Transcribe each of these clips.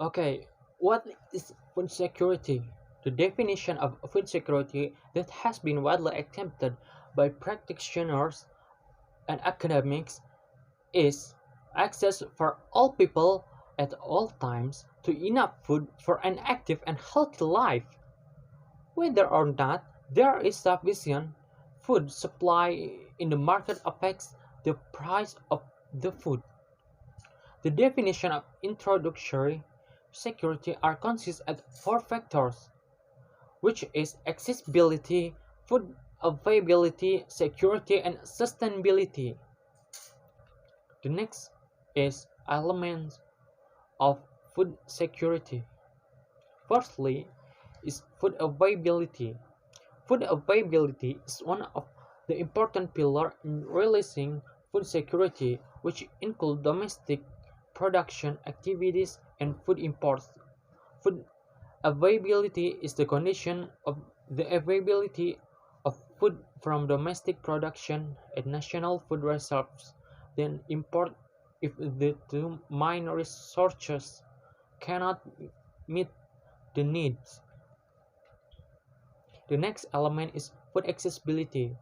Okay, what is food security? The definition of food security that has been widely accepted by practitioners and academics is access for all people at all times to enough food for an active and healthy life. Whether or not there is sufficient food supply in the market affects the price of the food. The definition of introductory security are consists of four factors, which is accessibility, food availability, security, and sustainability. The next is elements of food security. Firstly is food availability. Food availability is one of the important pillars in realizing food security, which include domestic production activities and food imports. Food availability is the condition of the availability of food from domestic production and national food reserves, then import if the two main resources cannot meet the needs. The next element is food accessibility.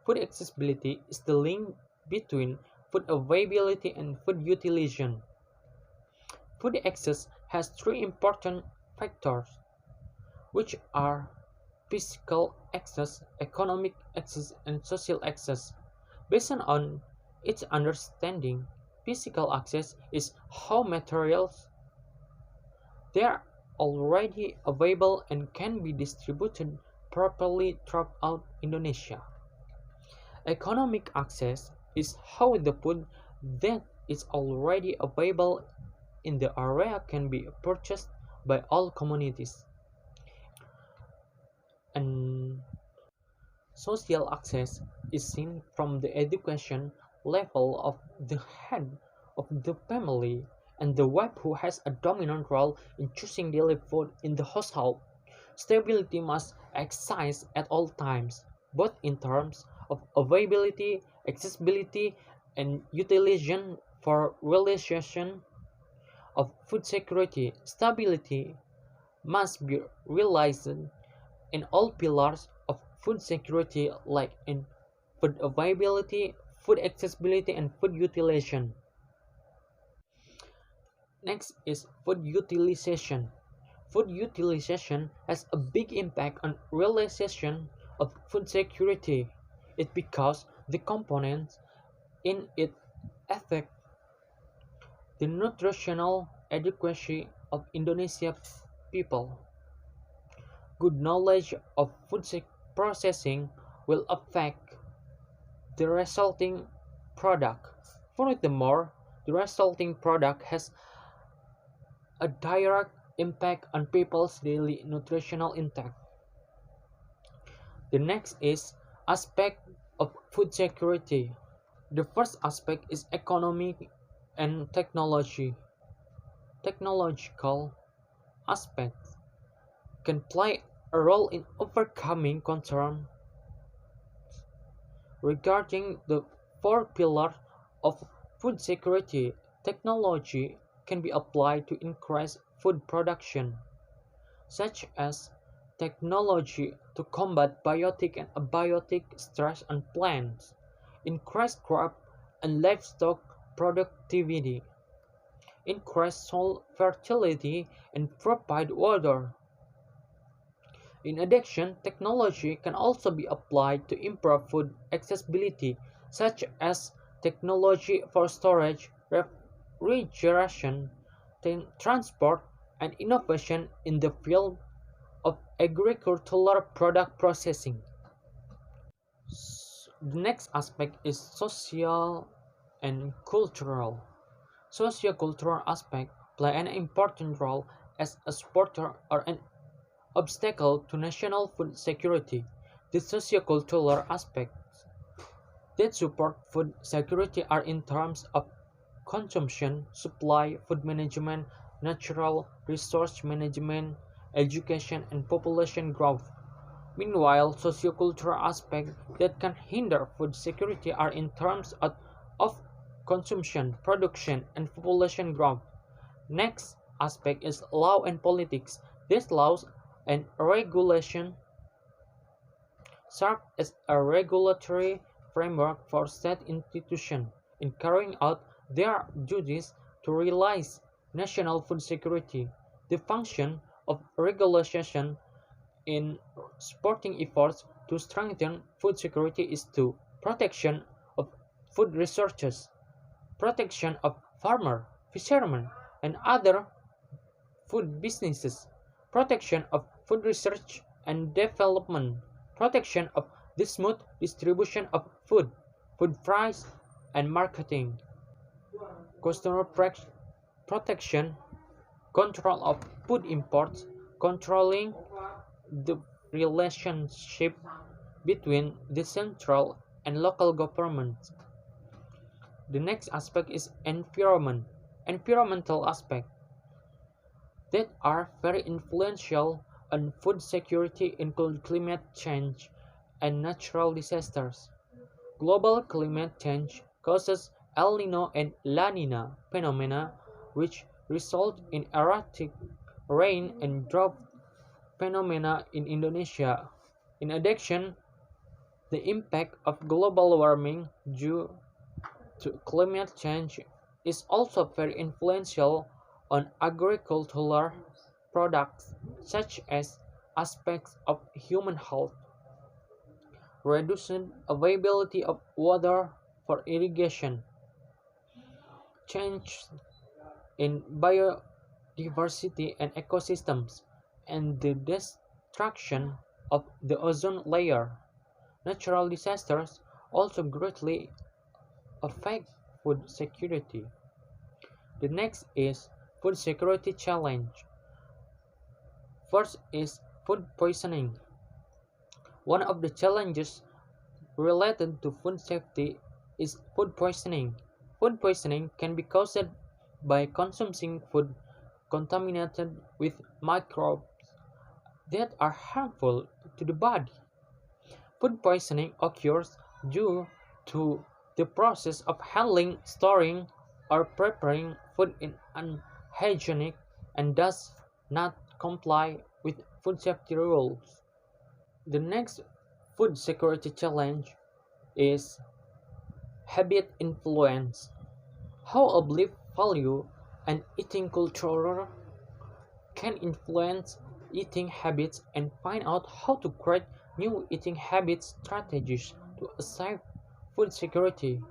Food accessibility is the link between food availability and food utilization. Food access has three important factors, which are physical access, economic access, and social access. Based on its understanding, physical access is how materials they are already available and can be distributed properly throughout Indonesia. Economic access is how the food that is already available in the area can be purchased by all communities. And social access is seen from the education level of the head of the family and the wife who has a dominant role in choosing daily food in the household. Stability must exist at all times, both in terms of availability, accessibility, and utilization for realization of food security. Stability must be realized in all pillars of food security like in food availability, food accessibility, and food utilization. Next is food utilization. Food utilization has a big impact on realization of food security. It because the components in it affect the nutritional adequacy of Indonesia people. Good knowledge of food processing will affect the resulting product. Furthermore, the resulting product has a direct impact on people's daily nutritional intake. The next is aspect of food security. The first aspect is economic and technology. Technological aspects can play a role in overcoming concerns regarding the four pillars of food security. Technology can be applied to increase food production, such as technology to combat biotic and abiotic stress on plants, increase crop and livestock productivity, increase soil fertility, and provide water. In addition, technology can also be applied to improve food accessibility, such as technology for storage, refrigeration, transport, and innovation in the field of agricultural product processing. The next aspect is social and cultural. Sociocultural aspects play an important role as a supporter or an obstacle to national food security. The sociocultural aspects that support food security are in terms of consumption, supply, food management, natural resource management, education, and population growth. Meanwhile, sociocultural aspects that can hinder food security are in terms of consumption, production, and population growth. Next, aspect is law and politics. These laws and regulation serve as a regulatory framework for state institutions in carrying out their duties to realize national food security. The function of regulation in supporting efforts to strengthen food security is to protection of food resources, protection of farmer, fishermen, and other food businesses, protection of food research and development, protection of the smooth distribution of food, food price and marketing, customer protection, control of food imports, controlling the relationship between the central and local governments. The next aspect is environmental aspect that are very influential on food security include climate change and natural disasters. Global climate change causes El Nino and La Nina phenomena which result in erratic rain and drought phenomena in Indonesia. In addition, the impact of global warming due to climate change is also very influential on agricultural products such as aspects of human health, reduced availability of water for irrigation, change in biodiversity and ecosystems, and the destruction of the ozone layer. Natural disasters also greatly affect food security. The next is food security challenge. First is food poisoning. One of the challenges related to food safety is food poisoning. Food poisoning can be caused by consuming food contaminated with microbes that are harmful to the body. Food poisoning occurs due to the process of handling, storing, or preparing food in unhygienic and does not comply with food safety rules. The next food security challenge is habit influence. How a belief, value, and eating culture can influence eating habits and find out how to create new eating habit strategies to achieve food security.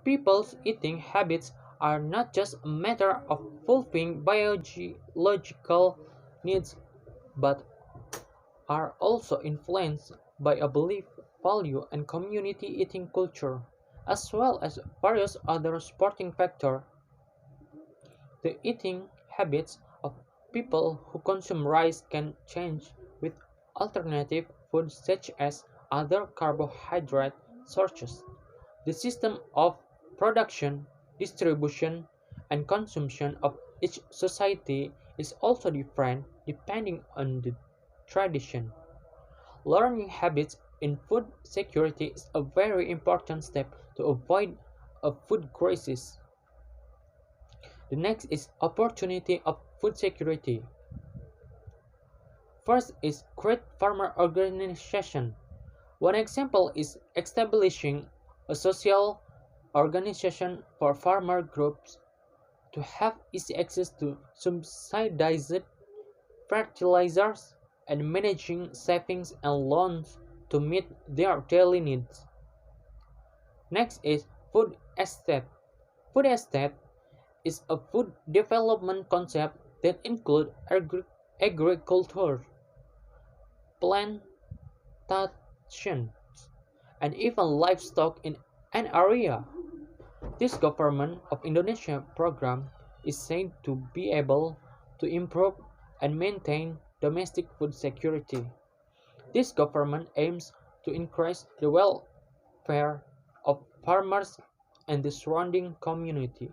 People's eating habits are not just a matter of fulfilling biological needs but are also influenced by a belief, value, and community eating culture, as well as various other supporting factors. The eating habits of people who consume rice can change with alternative foods such as other carbohydrate sources. The system of production, distribution, and consumption of each society is also different depending on the tradition. Learning habits in food security is a very important step to avoid a food crisis. The next is opportunity of food security. First is create farmer organization. One example is establishing a social organization for farmer groups to have easy access to subsidized fertilizers and managing savings and loans to meet their daily needs. Next is food estate. Food estate is a food development concept that includes agriculture, plantations, and even livestock in an area. This government of Indonesia program is said to be able to improve and maintain domestic food security. This government aims to increase the welfare of farmers and the surrounding community.